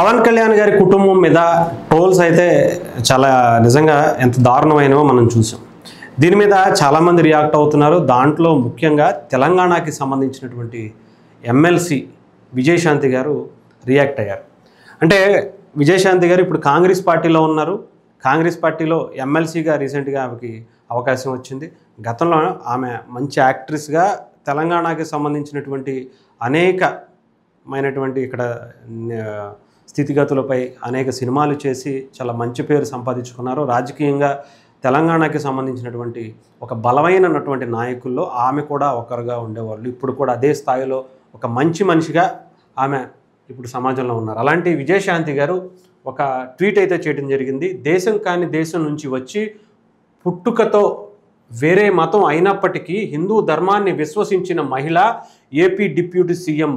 పవన్ కళ్యాణ్ గారి కుటుంబం మీద ట్రోల్స్ అయితే చాలా నిజంగా ఎంత దారుణమైనవో మనం చూసాం. దీని మీద చాలామంది రియాక్ట్ అవుతున్నారు. దాంట్లో ముఖ్యంగా తెలంగాణకి సంబంధించినటువంటి ఎమ్మెల్సీ విజయశాంతి గారు రియాక్ట్ అయ్యారు. అంటే విజయశాంతి గారు ఇప్పుడు కాంగ్రెస్ పార్టీలో ఉన్నారు. కాంగ్రెస్ పార్టీలో ఎమ్మెల్సీగా రీసెంట్గా ఆమెకి అవకాశం వచ్చింది. గతంలో ఆమె మంచి యాక్ట్రెస్గా తెలంగాణకి సంబంధించినటువంటి అనేకమైనటువంటి ఇక్కడ స్థితిగతులపై అనేక సినిమాలు చేసి చాలా మంచి పేరు సంపాదించుకున్నారు. రాజకీయంగా తెలంగాణకి సంబంధించినటువంటి ఒక బలమైనటువంటి నాయకుల్లో ఆమె కూడా ఒకరుగా ఉండేవాళ్ళు. ఇప్పుడు కూడా అదే స్థాయిలో ఒక మంచి మనిషిగా ఆమె ఇప్పుడు సమాజంలో ఉన్నారు. అలాంటి విజయశాంతి గారు ఒక ట్వీట్ అయితే చేయడం జరిగింది. దేశం కాని దేశం నుంచి వచ్చి పుట్టుకతో వేరే మతం అయినప్పటికీ హిందూ ధర్మాన్ని విశ్వసించిన మహిళ AP deputy CM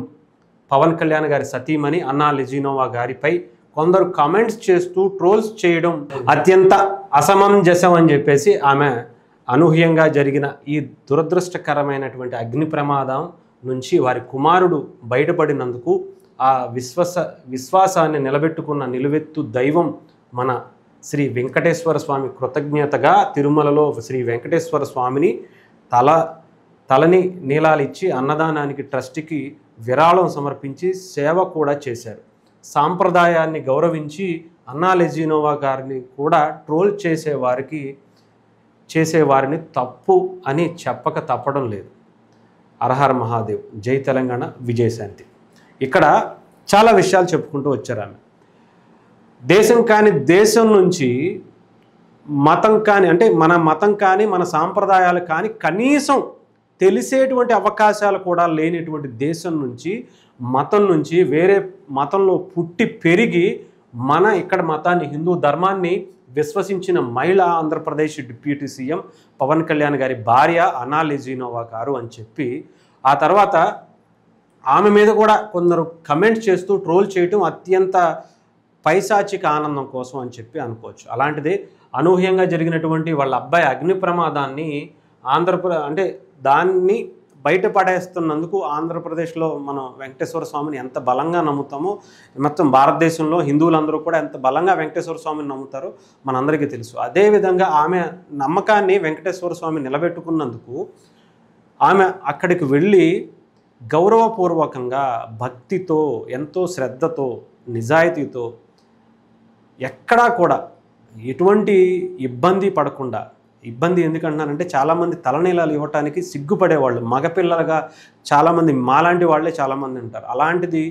Pawan Kalyan గారి సతీమణి అన్నా లెజినోవా గారిపై కొందరు కామెంట్స్ చేస్తూ ట్రోల్స్ చేయడం అత్యంత అసమంజసం అని చెప్పేసి ఆమె అనూహ్యంగా జరిగిన ఈ దురదృష్టకరమైనటువంటి అగ్ని ప్రమాదం నుంచి వారి కుమారుడు బయటపడినందుకు ఆ విశ్వాసాన్ని నిలబెట్టుకున్న నిలువెత్తు దైవం మన శ్రీ వెంకటేశ్వర స్వామి కృతజ్ఞతగా తిరుమలలో శ్రీ వెంకటేశ్వర స్వామిని తలని నీలాలిచ్చి అన్నదానానికి ట్రస్ట్కి విరాళం సమర్పించి సేవ కూడా చేశారు. సాంప్రదాయాన్ని గౌరవించి అన్నా లెజినోవా గారిని కూడా ట్రోల్ చేసేవారిని తప్పు అని చెప్పక తప్పడం లేదు. హరహర మహాదేవ్, జై తెలంగాణ, విజయశాంతి. ఇక్కడ చాలా విషయాలు చెప్పుకుంటూ వచ్చారు ఆమె. దేశం కాని దేశం నుంచి మతం కానీ అంటే మన మతం కానీ మన సాంప్రదాయాలు కానీ కనీసం తెలిసేటువంటి అవకాశాలు కూడా లేనిటువంటి దేశం నుంచి మతం నుంచి వేరే మతంలో పుట్టి పెరిగి మన ఇక్కడ మతాన్ని హిందూ ధర్మాన్ని విశ్వసించిన మహిళ ఆంధ్రప్రదేశ్ డిప్యూటీ సీఎం పవన్ కళ్యాణ్ గారి భార్య అన్నా లెజినోవా గారు అని చెప్పి ఆ తర్వాత ఆమె మీద కూడా కొందరు కమెంట్ చేస్తూ ట్రోల్ చేయటం అత్యంత పైశాచిక ఆనందం కోసం అని చెప్పి అనుకోవచ్చు. అలాంటిది అనూహ్యంగా జరిగినటువంటి వాళ్ళ అబ్బాయి అగ్ని ప్రమాదాన్ని అంటే దాన్ని బయటపడేస్తున్నందుకు ఆంధ్రప్రదేశ్లో మనం వెంకటేశ్వర స్వామిని ఎంత బలంగా నమ్ముతామో, మొత్తం భారతదేశంలో హిందువులందరూ కూడా ఎంత బలంగా వెంకటేశ్వర స్వామిని నమ్ముతారో మనందరికీ తెలుసు. అదేవిధంగా ఆమె నమ్మకాన్ని వెంకటేశ్వర స్వామి నిలబెట్టుకున్నందుకు ఆమె అక్కడికి వెళ్ళి గౌరవపూర్వకంగా భక్తితో ఎంతో శ్రద్ధతో నిజాయితీతో ఎక్కడా కూడా ఎటువంటి ఇబ్బంది పడకుండా, ఇబ్బంది ఎందుకంటున్నానంటే చాలామంది తలనీలాలు ఇవ్వటానికి సిగ్గుపడేవాళ్ళు మగపిల్లలుగా చాలామంది మాలాంటి వాళ్ళే చాలామంది ఉంటారు. అలాంటిది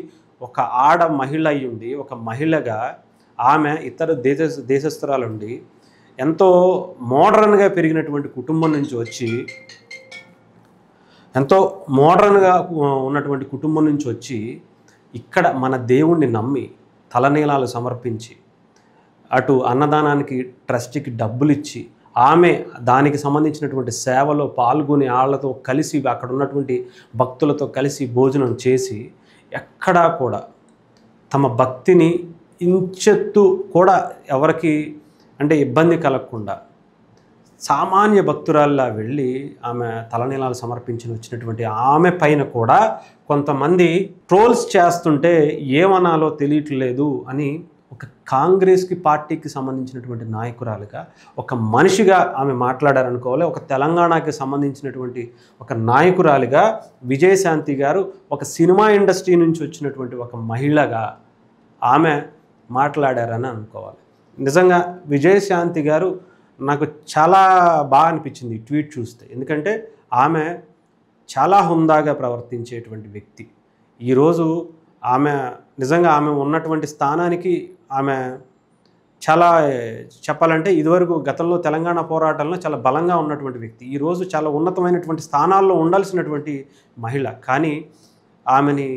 ఒక ఆడ మహిళ అయ్యుండి ఒక మహిళగా ఆమె ఇతర దేశస్థురాలుండి ఎంతో మోడర్న్గా పెరిగినటువంటి కుటుంబం నుంచి వచ్చి ఎంతో మోడర్న్గా ఉన్నటువంటి కుటుంబం నుంచి వచ్చి ఇక్కడ మన దేవుణ్ణి నమ్మి తలనీలాలు సమర్పించి అటు అన్నదానానికి ట్రస్ట్కి డబ్బులు ఇచ్చి ఆమె దానికి సంబంధించినటువంటి సేవలో పాల్గొని వాళ్ళతో కలిసి అక్కడ ఉన్నటువంటి భక్తులతో కలిసి భోజనం చేసి ఎక్కడా కూడా తమ భక్తిని ఇంచెత్తు కూడా ఎవరికి అంటే ఇబ్బంది కలగకుండా సామాన్య భక్తురాల్లా వెళ్ళి ఆమె తలనీలాలు సమర్పించి వచ్చినటువంటి ఆమె పైన కూడా కొంతమంది ట్రోల్స్ చేస్తుంటే ఏమనాలో తెలియట్లేదు అని ఒక కాంగ్రెస్కి పార్టీకి సంబంధించినటువంటి నాయకురాలుగా ఒక మనిషిగా ఆమె మాట్లాడారనుకోవాలి. ఒక తెలంగాణకి సంబంధించినటువంటి ఒక నాయకురాలుగా విజయశాంతి గారు ఒక సినిమా ఇండస్ట్రీ నుంచి వచ్చినటువంటి ఒక మహిళగా ఆమె మాట్లాడారని అనుకోవాలి. నిజంగా విజయశాంతి గారు నాకు చాలా బాగా అనిపించింది ఈ ట్వీట్ చూస్తే. ఎందుకంటే ఆమె చాలా హుందాగా ప్రవర్తించేటువంటి వ్యక్తి. ఈరోజు ఆమె నిజంగా ఆమె ఉన్నటువంటి స్థానానికి ఆమె చాలా చెప్పాలంటే ఇదివరకు గతంలో తెలంగాణ పోరాటంలో చాలా బలంగా ఉన్నటువంటి వ్యక్తి. ఈరోజు చాలా ఉన్నతమైనటువంటి స్థానాల్లో ఉండాల్సినటువంటి మహిళ. కానీ ఆమెని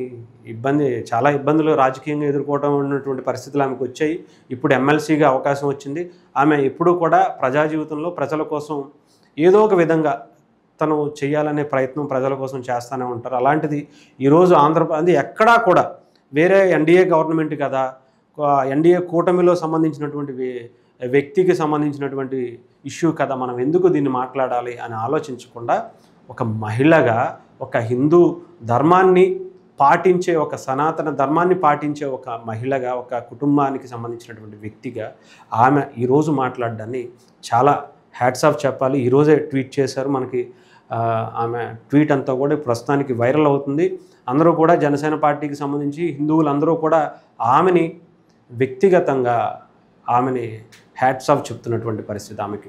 చాలా ఇబ్బందులు రాజకీయంగా ఎదుర్కోవడం ఉన్నటువంటి పరిస్థితులు ఆమెకు వచ్చాయి. ఇప్పుడు ఎమ్మెల్సీగా అవకాశం వచ్చింది. ఆమె ఎప్పుడూ కూడా ప్రజా జీవితంలో ప్రజల కోసం ఏదో ఒక విధంగా తను చేయాలనే ప్రయత్నం ప్రజల కోసం చేస్తూనే ఉంటారు. అలాంటిది ఈరోజు ఆంధ్రప్రదేశ్ ఎక్కడా కూడా వేరే ఎన్డీఏ గవర్నమెంట్ కదా, ఎన్డీఏ కూటమిలో సంబంధించినటువంటి వ్యక్తికి సంబంధించినటువంటి ఇష్యూ కదా, మనం ఎందుకు దీన్ని మాట్లాడాలి అని ఆలోచించకుండా ఒక మహిళగా ఒక హిందూ ధర్మాన్ని పాటించే ఒక సనాతన ధర్మాన్ని పాటించే ఒక మహిళగా, ఒక కుటుంబానికి సంబంధించినటువంటి వ్యక్తిగా ఆమె ఈరోజు మాట్లాడడాన్ని చాలా హ్యాట్స్ ఆఫ్ చెప్పాలి. ఈరోజే ట్వీట్ చేశారు. మనకి ఆమె ట్వీట్ అంతా కూడా ప్రస్తుతానికి వైరల్ అవుతుంది. అందరూ కూడా జనసేన పార్టీకి సంబంధించి హిందువులందరూ కూడా ఆమెని వ్యక్తిగతంగా ఆమెని హ్యాట్స్ ఆఫ్ చెప్తున్నటువంటి పరిస్థితి ఆమెకి.